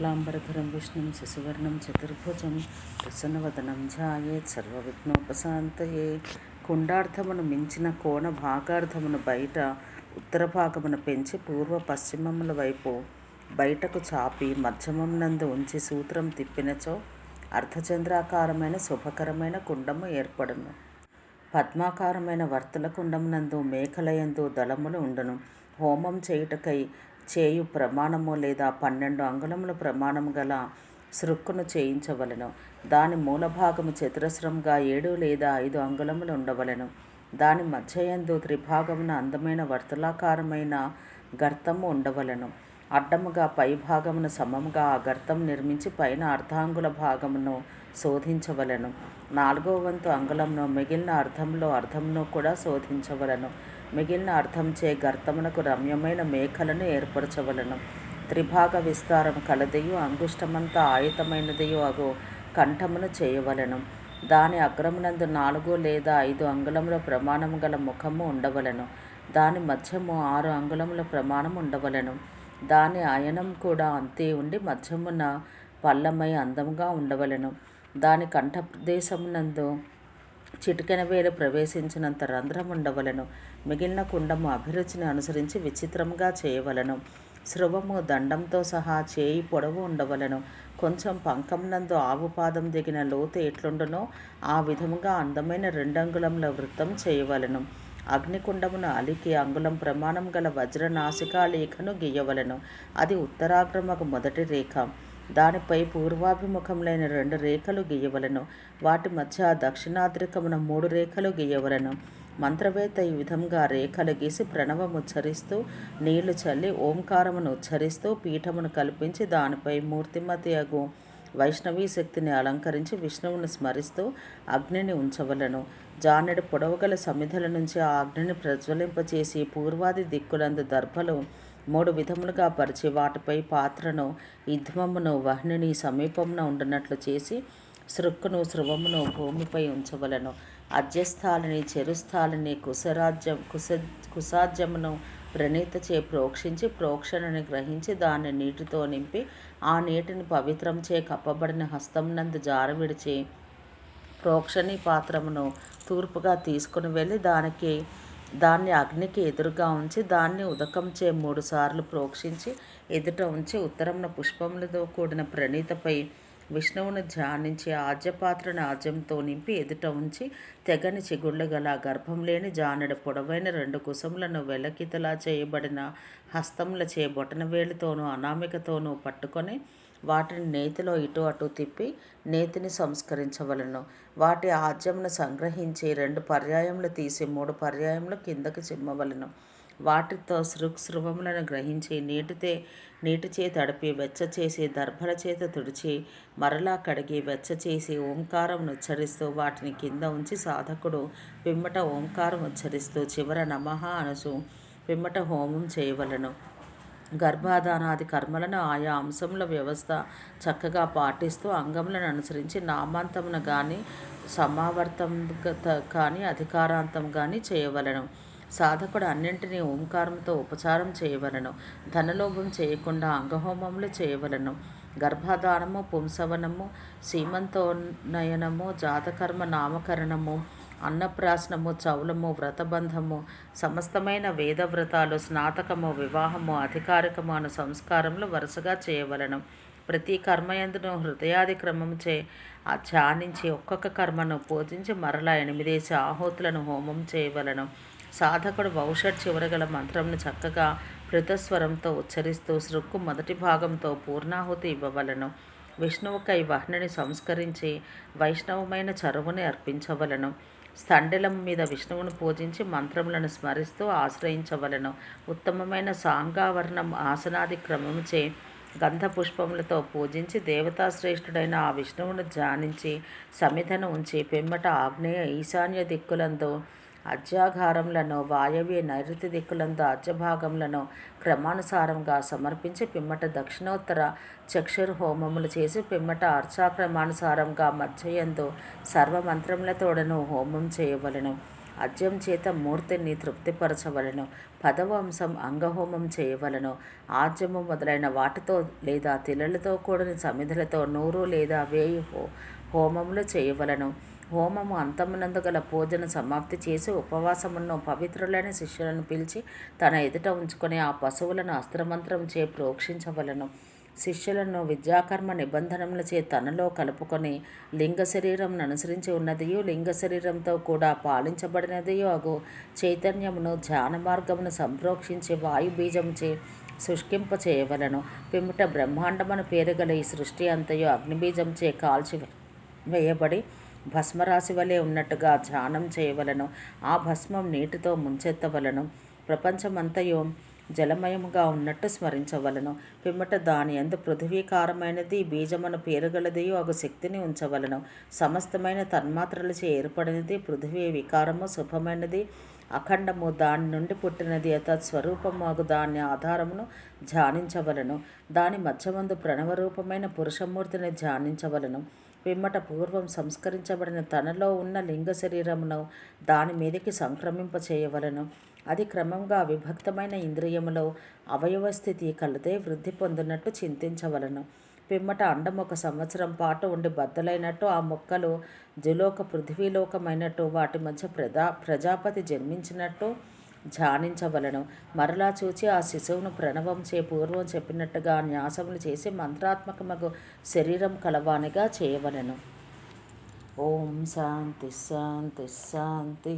శుక్లాంబరధరం విష్ణుం శశివర్ణం చతుర్భుజం ప్రసన్నవదనం ధ్యాయేత్ సర్వవిఘ్నోపశాంతయే. కుండార్థమును మించిన కోణ భాగార్థమును బయట ఉత్తర భాగమును పెంచి పూర్వ పశ్చిమముల వైపు బయటకు చాపి మధ్యమమునందు ఉంచి సూత్రం తిప్పినచో అర్ధచంద్రాకారమైన శుభకరమైన కుండము ఏర్పడును. పద్మాకారమైన వర్తుల కుండమునందు మేఖలయందు దళములు ఉండును. హోమం చేయుటకై చేయు ప్రమాణము లేదా 12 అంగుళముల ప్రమాణము గల సృక్కును చేయించవలెను. దాని మూలభాగము చతురస్రంగా 7 లేదా 5 అంగుళములు ఉండవలెను. దాని మధ్యయందు త్రిభాగమున అందమైన వర్తులాకారమైన గర్తము ఉండవలెను. అడ్డముగా పై భాగమున సమముగా ఆ గర్తం నిర్మించి పైన అర్ధాంగుల భాగమును శోధించవలెను. 4వ వంతు అంగుళమును మిగిలిన అర్ధమును కూడా శోధించవలెను. మిగిలిన అర్ధంచే గర్తమునకు రమ్యమైన మేఖలను ఏర్పరచవలెను. త్రిభాగ విస్తారము కలదియు అంగుష్టమంత ఆయుతమైనదియు అగు కంఠమును చేయవలెను. దాని అగ్రమునందు 4 లేదా 5 అంగుళముల ప్రమాణము గల ముఖము ఉండవలెను. దాని మధ్యము 6 అంగుళముల ప్రమాణం ఉండవలెను. దాని అయనం కూడా అంతే ఉండి మధ్యమున పల్లమై అందముగా ఉండవలెను. దాని కంఠప్రదేశమునందు చిటికెన వేలు ప్రవేశించినంత రంధ్రం ఉండవలెను. మిగిలిన కుండము అభిరుచిని అనుసరించి విచిత్రముగా చేయవలెను. స్రువము దండంతో సహా చేయి పొడవు ఉండవలెను. కొంచెం పంకమునందు ఆవు పాదం దిగిన లోతు ఎట్లుండునో ఆ విధముగా అందమైన 2 అంగుళముల వృత్తం చేయవలెను. అగ్నికుండమును అలికి అంగుళం ప్రమాణం గల వజ్రనాసికాలేఖను గీయవలెను. అది ఉత్తరాగ్రమకు మొదటి రేఖ. దానిపై పూర్వాభిముఖములైన 2 రేఖలు గీయవలెను. వాటి మధ్య దక్షిణాద్రికమున 3 రేఖలు గీయవలెను. మంత్రవేత్త ఈ విధంగా రేఖలు గీసి ప్రణవముచ్చరిస్తూ నీళ్లు చల్లి ఓంకారమును ఉచ్చరిస్తూ పీఠమును కల్పించి దానిపై మూర్తిమతి అగు వైష్ణవీ శక్తిని అలంకరించి విష్ణువును స్మరిస్తూ అగ్నిని ఉంచవలెను. జానెడు పొడవుగల సమిధల నుంచి ఆ అగ్నిని ప్రజ్వలింపచేసి పూర్వాది దిక్కులందు దర్భలు 3 విధములుగా పరిచి వాటిపై పాత్రను ఇధ్మమును వహ్నిని సమీపమున ఉండునట్లు చేసి సృక్కును స్రువమును భూమిపై ఉంచవలెను. అజ్యస్థాలిని చెరుస్థాలిని కుశాజ్యమును ప్రణీతచే ప్రోక్షించి ప్రోక్షణని గ్రహించి దాన్ని నీటితో నింపి ఆ నీటిని పవిత్రంచే కప్పబడిన హస్తమునందు జారవిడిచి ప్రోక్షణీ పాత్రమును తూర్పుగా తీసుకుని వెళ్ళి దాన్ని అగ్నికి ఎదురుగా ఉంచి దాన్ని ఉదకంచే 3 సార్లు ప్రోక్షించి ఎదుట ఉంచి ఉత్తరమున పుష్పములతో కూడిన ప్రణీతపై విష్ణువును ధ్యానించి ఆజ్యపాత్రను ఆజ్యంతో నింపి ఎదుట ఉంచి తెగని చిగుళ్ళు గల గర్భం లేని జానెడు పొడవైన 2 కుశములను వెలకితలా చేయబడిన హస్తములచే బొటనవేలుతోనూ అనామికతోనూ పట్టుకొని వాటిని నేతిలో ఇటు అటు తిప్పి నేతిని సంస్కరించవలను. వాటి ఆజ్యమును సంగ్రహించి 2 పర్యాయములు తీసి 3 పర్యాయములు కిందకు చిమ్మవలను. వాటితో స్రువములను గ్రహించి నీటిచే తడిపి వెచ్చచేసి దర్భల చేత తుడిచి మరలా కడిగి వెచ్చచేసి ఓంకారం ఉచ్చరిస్తూ వాటిని కింద ఉంచి సాధకుడు పిమ్మట ఓంకారం ఉచ్చరిస్తూ చివర నమః అనుచు పిమ్మట హోమం చేయవలను. గర్భాధానాది కర్మలను ఆయా అంశముల వ్యవస్థ చక్కగా పాటిస్తూ అంగములను అనుసరించి నామాంతమున గాని సమావర్తం కానీ అధికారాంతం కానీ చేయవలను. సాధకుడు అన్నింటినీ ఓంకారంతో ఉపచారం చేయవలను. ధనలోభం చేయకుండా అంగహోమములు చేయవలను. గర్భాధానము, పుంసవనము, సీమంతోన్నయనము, జాతకర్మ నామకరణము, అన్నప్రాసనము, చౌలము, వ్రతబంధము, సమస్తమైన వేదవ్రతాలు, స్నాతకము, వివాహము, అధికారికము అను సంస్కారములు వరుసగా చేయవలను. ప్రతి కర్మయందును హృదయాది క్రమముచే ధ్యానించి ఒక్కొక్క కర్మను పూజించి మరలా 8 ఆహుతులను హోమం చేయవలను. సాధకుడు వౌషట్ చివరగల మంత్రమును చక్కగా పృథస్వరంతో ఉచ్చరిస్తూ సృక్కు మొదటి భాగంతో పూర్ణాహుతి ఇవ్వవలను. విష్ణువుకై వహ్నిని సంస్కరించి వైష్ణవమైన చరువుని అర్పించవలను. స్థండిలం మీద విష్ణువును పూజించి మంత్రములను స్మరిస్తూ ఆశ్రయించవలను. ఉత్తమమైన సాంగావరణం ఆసనాది క్రమముచే గంధ పుష్పములతో పూజించి దేవతాశ్రేష్ఠుడైన ఆ విష్ణువును ధ్యానించి సమిధను ఉంచి పిమ్మట ఆగ్నేయ ఈశాన్య దిక్కులందు అజ్యాఘారములను వాయవ్య నైరుతి దిక్కులందు అజ్యభాగములను క్రమానుసారంగా సమర్పించి పిమ్మట దక్షిణోత్తర చక్షుర్ హోమములు చేసి పిమ్మట అర్చాక్రమానుసారంగా మధ్యయందు సర్వమంత్రములతోడను హోమం చేయవలను. అద్యం చేత మూర్తిని తృప్తిపరచవలను. 10వ అంశం అంగహోమం చేయవలను. ఆజ్యము మొదలైన వాటితో లేదా తిలలతో కూడిన సమిధులతో 100 లేదా 1000 హోమములు చేయవలను. హోమము అంతమునందు గల పూజను సమాప్తి చేసి ఉపవాసమును పవిత్రులైన శిష్యులను పిలిచి తన ఎదుట ఉంచుకొని ఆ పశువులను అస్త్రమంత్రం చే ప్రోక్షించవలను. శిష్యులను విద్యాకర్మ నిబంధనములచే తనలో కలుపుకొని లింగ శరీరం అనుసరించి ఉన్నదియు లింగ శరీరంతో కూడా పాలించబడినదియు అగు చైతన్యమును ధ్యాన మార్గమును సంప్రోక్షించి వాయుబీజముచే శుష్కింప చేయవలను. పిమ్మట బ్రహ్మాండమను పేరుగల ఈ సృష్టి అంతయు అగ్నిబీజంచే కాల్చి వేయబడి భస్మరాశి వలె ఉన్నట్టుగా ధ్యానం చేయవలను. ఆ భస్మం నీటితో ముంచెత్తవలను. ప్రపంచమంతయు జలమయముగా ఉన్నట్టు స్మరించవలను. పిమ్మట దాని యందు పృథివీకారమైనది బీజమున పేరుగలదియు అగు శక్తిని ఉంచవలను. సమస్తమైన తన్మాత్రలచే ఏర్పడినది పృథివీ వికారము శుభమైనది అఖండము దాని నుండి పుట్టినది తత్స్వరూపము అగు దాని ఆధారమును ధ్యానించవలను. దాని మధ్యమందు ప్రణవరూపమైన పురుషమూర్తిని ధ్యానించవలను. పిమ్మట పూర్వం సంస్కరించబడిన తనలో ఉన్న లింగ శరీరమును దాని మీదకి సంక్రమింప చేయవలను. అది క్రమంగా విభక్తమైన ఇంద్రియములో అవయవ స్థితి కలదే వృద్ధి పొందినట్టు చింతించవలను. పిమ్మట అండం 1 సంవత్సరం పాటు ఉండి బద్దలైనట్టు ఆ మొక్కలు ద్యులోక పృథివీలోకమైనట్టు వాటి మధ్య ప్రజాపతి జన్మించినట్టు ధ్యానించవలను. మరలా చూచి ఆ శిశువును ప్రణవంచే పూర్వం చెప్పినట్టుగా న్యాసములు చేసి మంత్రాత్మకమగు శరీరం కలవానిగా చేయవలను. ఓం శాంతి శాంతి శాంతి.